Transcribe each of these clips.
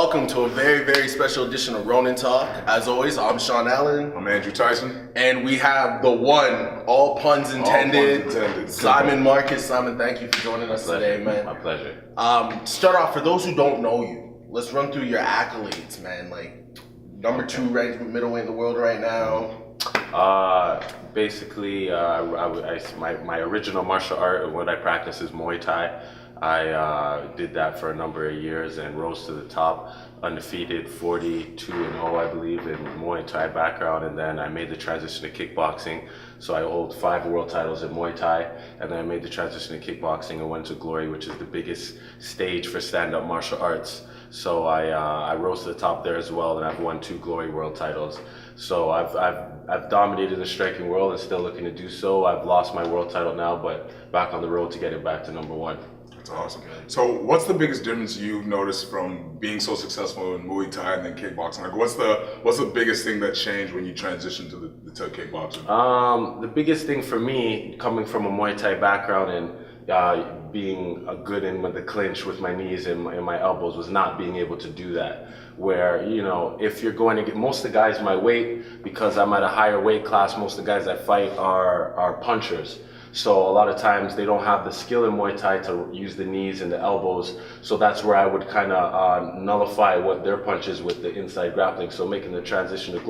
welcome to a very, very special edition of Ronin Talk. As always, I'm Sean Allen. I'm Andrew Tyson. And we have the one, all puns intended, Simon Marcus. Simon, thank you for joining us today, man. My pleasure. Start off, for those who don't know you, let's run through your accolades, man. Like, number 2 ranked middleweight in the world right now. Basically, my original martial art, what I practice is Muay Thai. I did that for a number of years and rose to the top, undefeated, 42-0, I believe, in Muay Thai background. And then I made the transition to kickboxing. So I hold 5 world titles in Muay Thai, and then I made the transition to kickboxing and went to Glory, which is the biggest stage for stand-up martial arts. So I rose to the top there as well, and I've won 2 Glory world titles. So I've dominated the striking world and still looking to do so. I've lost my world title now, but back on the road to get it back to number 1. That's awesome. So what's the biggest difference you've noticed from being so successful in Muay Thai and then kickboxing? Like what's the biggest thing that changed when you transitioned to kickboxing? The biggest thing for me, coming from a Muay Thai background and being good in the clinch with my knees and my elbows, was not being able to do that. Where, you know, if you're going to get, most of the guys my weight, because I'm at a higher weight class, most of the guys I fight are punchers. So a lot of times they don't have the skill in Muay Thai to use the knees and the elbows. So that's where I would kind of nullify what their punches with the inside grappling. So making the transition to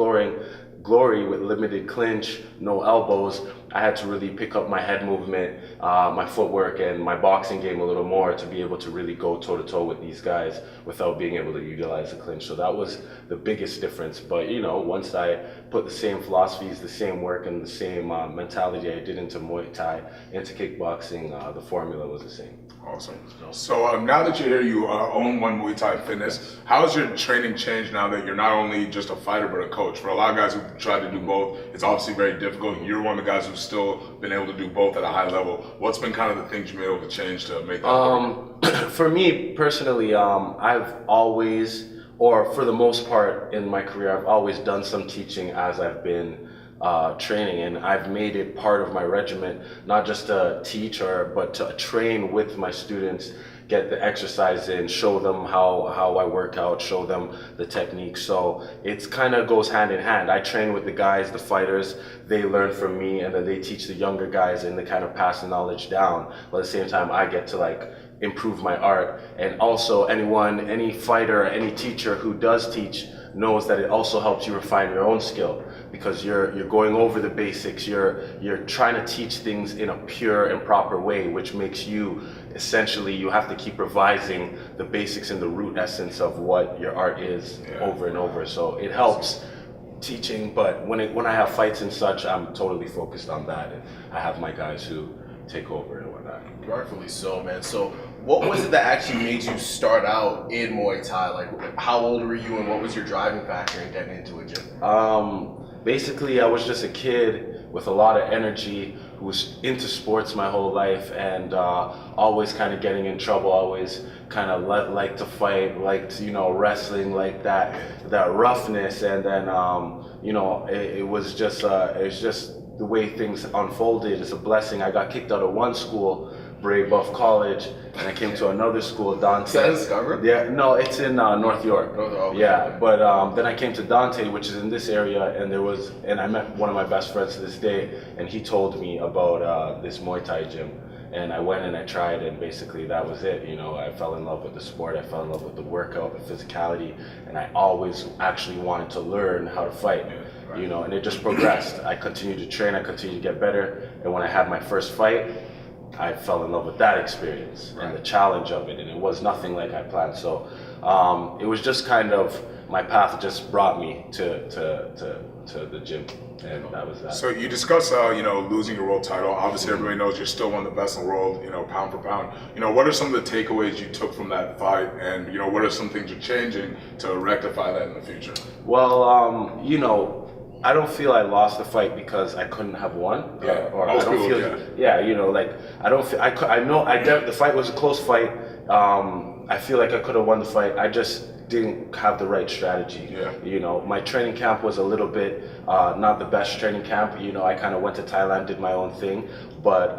Glory with limited clinch, no elbows, I had to really pick up my head movement, my footwork, and my boxing game a little more to be able to really go toe-to-toe with these guys without being able to utilize the clinch. So that was the biggest difference. But, you know, once I put the same philosophies, the same work, and the same mentality I did into Muay Thai, into kickboxing, the formula was the same. Awesome. So now that you're here, you own One Muay Thai Fitness. How has your training changed now that you're not only just a fighter but a coach? For a lot of guys who try to do both, it's obviously very difficult. You're one of the guys who's still been able to do both at a high level. What's been kind of the things you've been able to change to make that? For me personally, I've always, or for the most part in my career, I've always done some teaching as I've been training, and I've made it part of my regimen, not just to teach but to train with my students, get the exercise in, show them how I work out, show them the technique. So it's kind of goes hand in hand. I train with the guys, the fighters, they learn from me, and then they teach the younger guys and they kind of pass the knowledge down. But at the same time, I get to like improve my art. And also any fighter, any teacher who does teach knows that it also helps you refine your own skill, because you're going over the basics, you're trying to teach things in a pure and proper way, which makes you essentially, you have to keep revising the basics and the root essence of what your art is over and over. So it helps teaching, but when I have fights and such, I'm totally focused on that, and I have my guys who take over and whatnot. Rightfully so, man. So what was it that actually made you start out in Muay Thai? Like, how old were you, and what was your driving factor in getting into a gym? Basically, I was just a kid with a lot of energy who was into sports my whole life, and always kind of getting in trouble, always kind of like to fight, liked, you know, wrestling, like that roughness. And then, you know, it was just the way things unfolded. It's a blessing. I got kicked out of one school, Brave Buff College, and I came to another school, Dante. Is that Scarborough? Yeah, no, it's in North York. Okay. Yeah, but then I came to Dante, which is in this area, and I met one of my best friends to this day, and he told me about this Muay Thai gym. And I went and I tried, and basically that was it. You know, I fell in love with the sport, I fell in love with the workout, the physicality, and I always actually wanted to learn how to fight. You know, and it just progressed. I continued to train, I continued to get better, and when I had my first fight, I fell in love with that experience and the challenge of it, and it was nothing like I planned. So it was just kind of, my path just brought me to the gym, and that was that. So you discuss, you know, losing your world title. Obviously, everybody knows you're still one of the best in the world, you know, pound for pound. You know, what are some of the takeaways you took from that fight, and you know, what are some things you're changing to rectify that in the future? Well, you know, I don't feel I lost the fight because I couldn't have won. Or I don't feel, you know, like I don't feel, I know the fight was a close fight. I feel like I could have won the fight. I just didn't have the right strategy. You know, my training camp was a little bit not the best training camp. You know, I kind of went to Thailand, did my own thing, but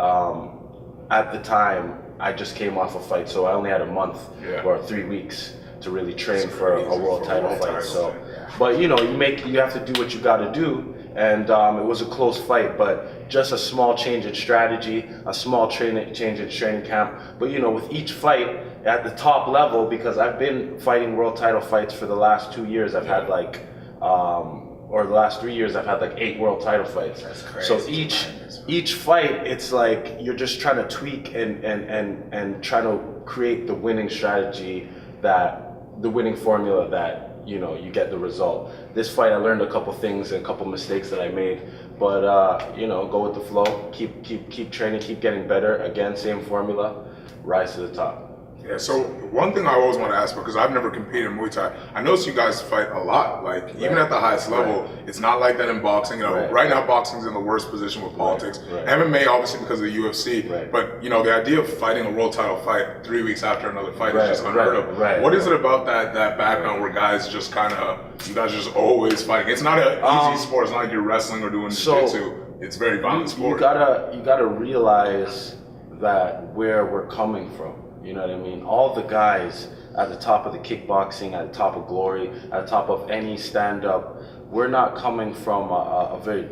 at the time I just came off a fight, so I only had a month or 3 weeks to really train for a world title fight. So, but you know, you have to do what you got to do, and it was a close fight, but just a small change in strategy, a small change in training camp. But you know, with each fight at the top level, because I've been fighting world title fights for the last 2 years, I've had like, or the last 3 years, I've had like 8 world title fights. That's crazy. So each fight, it's like you're just trying to tweak and trying to create the winning strategy, the winning formula that, you know, you get the result. This fight, I learned a couple things and a couple mistakes that I made, but you know, go with the flow, keep training, keep getting better. Again, same formula, rise to the top. Yeah, so one thing I always want to ask, because I've never competed in Muay Thai, I notice you guys fight a lot, like even at the highest level, it's not like that in boxing. You know, right now boxing's in the worst position with politics. MMA, obviously because of the UFC, but you know, the idea of fighting a world title fight 3 weeks after another fight is just unheard of. What is it about that background where guys just kind of, you guys just always fighting? It's not an easy sport. It's not like you're wrestling or doing jiu-jitsu. It's very violent sport. You gotta realize that where we're coming from. You know what I mean? All the guys at the top of the kickboxing, at the top of glory, at the top of any stand-up, we're not coming from a very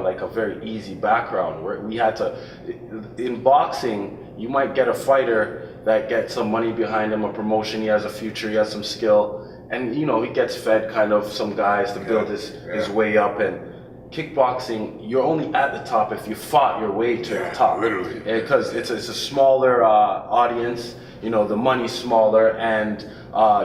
like a very easy background. We had to, in boxing, you might get a fighter that gets some money behind him, a promotion, he has a future, he has some skill, and you know, he gets fed kind of some guys to build his way up. And kickboxing, you're only at the top if you fought your way to the top. Literally. Because it's a smaller audience, you know, the money's smaller, and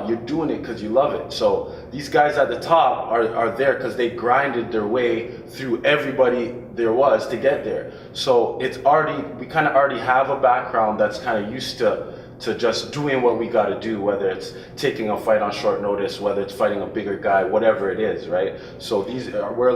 you're doing it because you love it. So these guys at the top are there because they grinded their way through everybody there was to get there. So we kind of already have a background that's kind of used to just doing what we got to do, whether it's taking a fight on short notice, whether it's fighting a bigger guy, whatever it is, right? So we're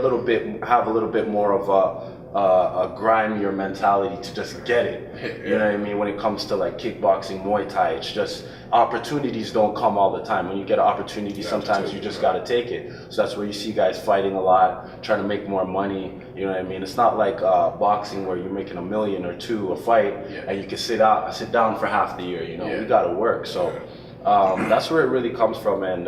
have a little bit more of a grimier mentality to just get it. You know what I mean? When it comes to like kickboxing, Muay Thai, it's just opportunities don't come all the time. When you get an opportunity, sometimes you just got to take it. So that's where you see guys fighting a lot, trying to make more money. You know what I mean? It's not like boxing where you're making $1 million or $2 million a fight and you can sit down for half the year. You know, we got to work. So that's where it really comes from. And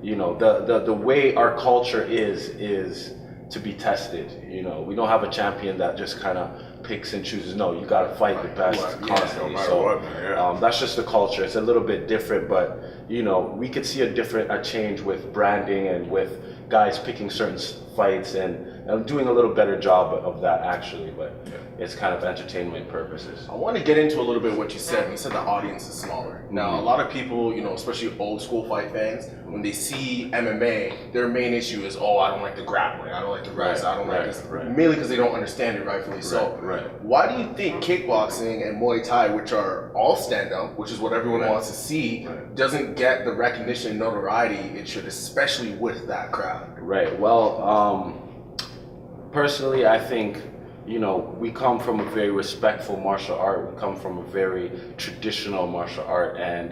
you know, the way our culture is to be tested. You know, we don't have a champion that just kind of picks and chooses. No, you got to fight the best constantly. That's just the culture. It's a little bit different, but you know, we could see a change with branding and with guys picking certain fights and doing a little better job of that actually, but it's kind of entertainment purposes. I want to get into a little bit what you said. You said the audience is smaller. Now, a lot of people, you know, especially old school fight fans, when they see MMA, their main issue is, oh, I don't like the grappling, I don't like the wrestling, I don't like this, mainly because they don't understand it rightfully so. Why do you think kickboxing and Muay Thai, which are all stand-up, which is what everyone wants to see, doesn't get the recognition and notoriety it should, especially with that crowd? Right, well, personally, I think, you know, we come from a very respectful martial art. We come from a very traditional martial art, and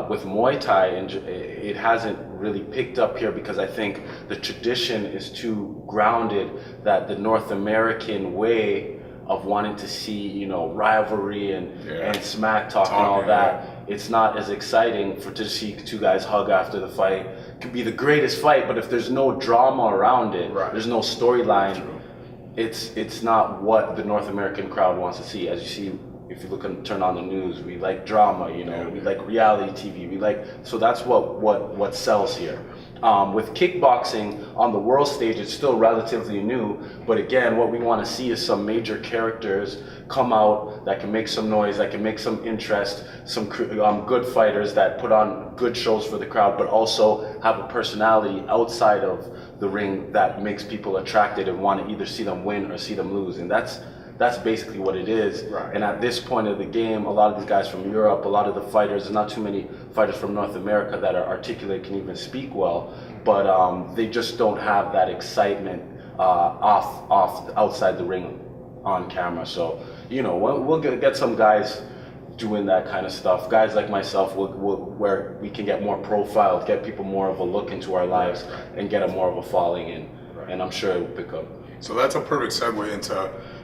with Muay Thai, it hasn't really picked up here because I think the tradition is too grounded. That the North American way of wanting to see, you know, rivalry and smack talk and all that, it's not as exciting to see two guys hug after the fight. It could be the greatest fight, but if there's no drama around it, there's no storyline. It's not what the North American crowd wants to see. As you see, if you look and turn on the news, we like drama, you know, we like reality TV, so that's what sells here. With kickboxing on the world stage, it's still relatively new, but again, what we want to see is some major characters come out that can make some noise, that can make some interest, some good fighters that put on good shows for the crowd, but also have a personality outside of the ring that makes people attracted and want to either see them win or see them lose. And that's basically what it is. And at this point of the game, a lot of these guys from Europe, a lot of the fighters, there's not too many fighters from North America that are articulate, can even speak well, but they just don't have that excitement outside the ring on camera. So, you know, we'll get some guys doing that kind of stuff. Guys like myself, where we can get more profiled, get people more of a look into our lives, and get a more of a following in, and I'm sure it will pick up. So that's a perfect segue into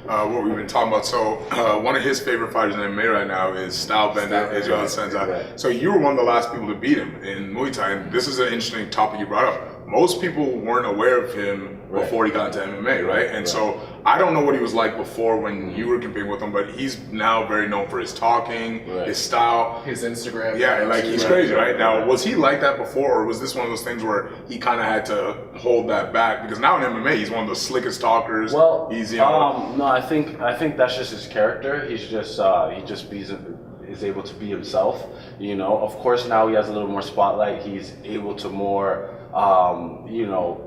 what we've been talking about. So one of his favorite fighters in MMA right now is Stylebender, Israel Sensei. Right. So you were one of the last people to beat him in Muay Thai, and this is an interesting topic you brought up. Most people weren't aware of him before he got into MMA, right? And so I don't know what he was like before when you were competing with him, but he's now very known for his talking, his style, his Instagram. Yeah, like he's crazy, right? Now, was he like that before, or was this one of those things where he kind of had to hold that back? Because now in MMA, he's one of the slickest talkers. Well, he's, no, I think that's just his character. He's just is able to be himself. You know, of course, now he has a little more spotlight. He's able to more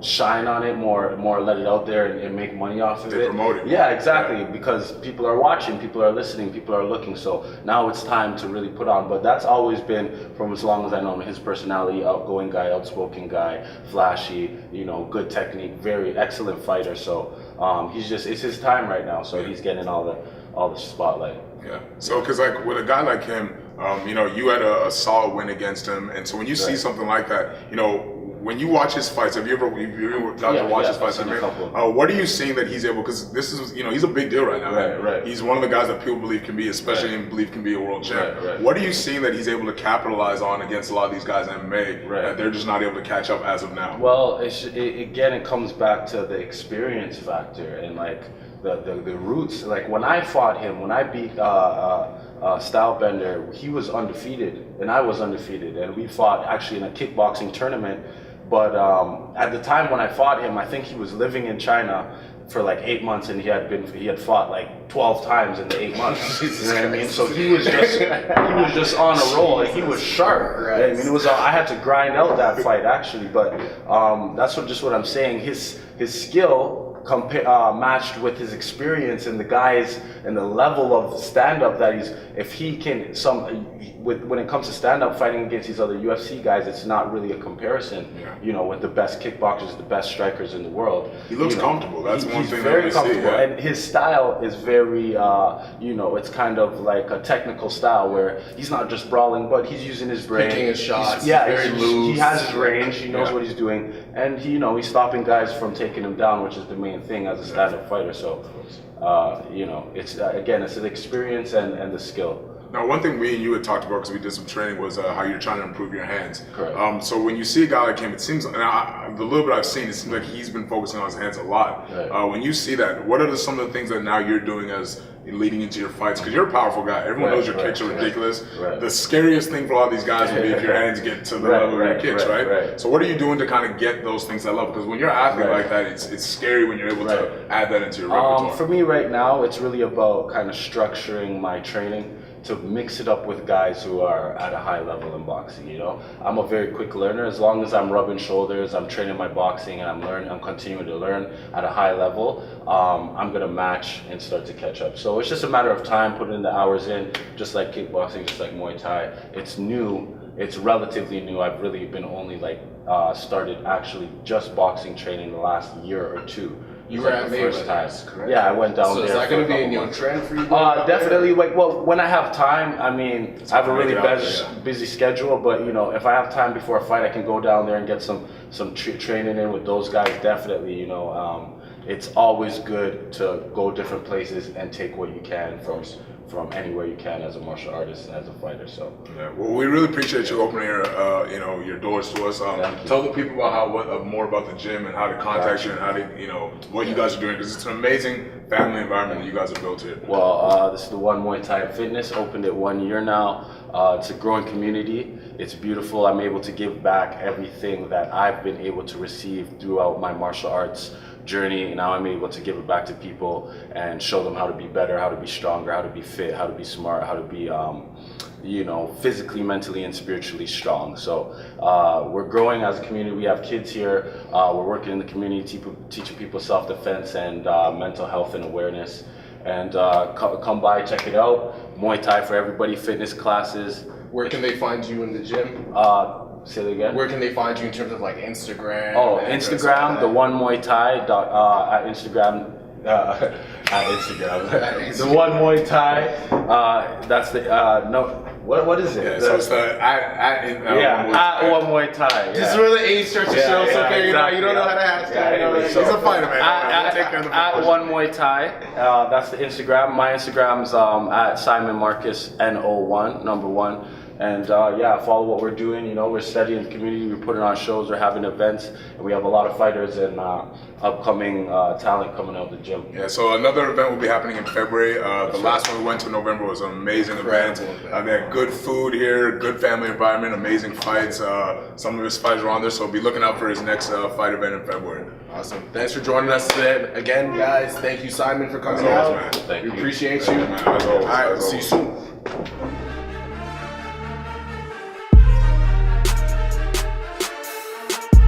shine on it more, let it out there and make money off of it. Promote it. Yeah, exactly. Because people are watching, people are listening, people are looking. So now it's time to really put on. But that's always been, from as long as I know him, his personality, outgoing guy, outspoken guy, flashy, good technique, very excellent fighter. So it's his time right now. So he's getting all the spotlight. Yeah. So, because like with a guy like him, you had a solid win against him, and so when you see something like that, when you watch his fights, have you ever got to watch his fights? What are you seeing that he's able? Because this is, he's a big deal right now. Right. He's one of the guys that people believe can be, especially believe can be a world champ. Right. What are you seeing that he's able to capitalize on against a lot of these guys in MMA that they're just not able to catch up as of now? Well, it comes back to the experience factor and like the roots. Like when I fought him, when I beat Stylebender, he was undefeated and I was undefeated, and we fought actually in a kickboxing tournament. But at the time when I fought him, I think he was living in China for like 8 months, and he had fought like 12 times in the 8 months. You know what I mean? So he was just on a roll, and he was sharp. Right? I mean, I had to grind out that fight actually, but that's what I'm saying. His skill matched with his experience and the guys and the level of stand-up that when it comes to stand-up fighting against these other UFC guys, it's not really a comparison, with the best kickboxers, the best strikers in the world. He looks comfortable. That's one thing he's very that we comfortable, see, and his style is very, it's kind of like a technical style where he's not just brawling, but he's using his brain. Picking his shots. He has his range. He knows what he's doing, and he's stopping guys from taking him down, which is the main thing as a stand-up fighter. So, it's it's the experience and the skill. Now, one thing me and you had talked about, because we did some training, was how you're trying to improve your hands. Correct. So when you see a guy like him, it seems, and the little bit I've seen, it seems like he's been focusing on his hands a lot. Right. When you see that, what are some of the things that now you're doing as leading into your fights? Because you're a powerful guy. Everyone knows your kicks are ridiculous. Right. The scariest thing for a lot of these guys would be if your hands get to the level of your kicks, right? So what are you doing to kind of get those things to that level? Because when you're an athlete like that, it's scary when you're able to add that into your repertoire. For me right now, it's really about kind of structuring my training to mix it up with guys who are at a high level in boxing. I'm a very quick learner. As long as I'm rubbing shoulders, I'm training my boxing, and I'm continuing to learn at a high level, I'm gonna match and start to catch up. So it's just a matter of time, putting the hours in, just like kickboxing, just like Muay Thai. It's new, it's relatively new. I've really been only started actually just boxing training the last year or two. You were at Mayweather's, correct? Yeah, I went down there. So is that going to be a new trend for you? Definitely. When I have time, I mean, I have a really busy schedule, but if I have time before a fight, I can go down there and get some training in with those guys. Definitely, it's always good to go different places and take what you can from anywhere you can as a martial artist and as a fighter. So well, we really appreciate you opening your doors to us. Tell the people about more about the gym and how to contact you and how to what you guys are doing, because it's an amazing family environment that you guys have built here. Well, this is the One Muay Thai Fitness. Opened it 1 year now. It's a growing community. It's beautiful. I'm able to give back everything that I've been able to receive throughout my martial arts journey, and now I'm able to give it back to people and show them how to be better, how to be stronger, how to be fit, how to be smart, how to be physically, mentally, and spiritually strong. So we're growing as a community. We have kids here. We're working in the community, teaching people self-defense and mental health and awareness. And come by, check it out. Muay Thai for everybody, fitness classes. Where can they find you in the gym? Say that again. Where can they find you in terms of like Instagram? Oh, Instagram, the One Muay Thai at Instagram. The One Muay Thai. That's the What is it? Yeah, so it's the at One Muay Thai. This is where the age starts to show. So okay, exactly, you don't know how to ask. He's a fighter, man. At One Muay Thai. That's the Instagram. My Instagram's at Simon Marcus NO1 1. And follow what we're doing. You know, we're studying the community. We're putting on shows. We're having events, and we have a lot of fighters and upcoming talent coming out of the gym. Yeah. So another event will be happening in February. The last one we went to in November was an amazing event. We had good food here, good family environment, amazing fights. Some of his fights are on there, so be looking out for his next fight event in February. Awesome. Thanks for joining us today. Again, guys, thank you, Simon, for coming out. Man. We appreciate you. Man, as always, All right, as see you always. soon.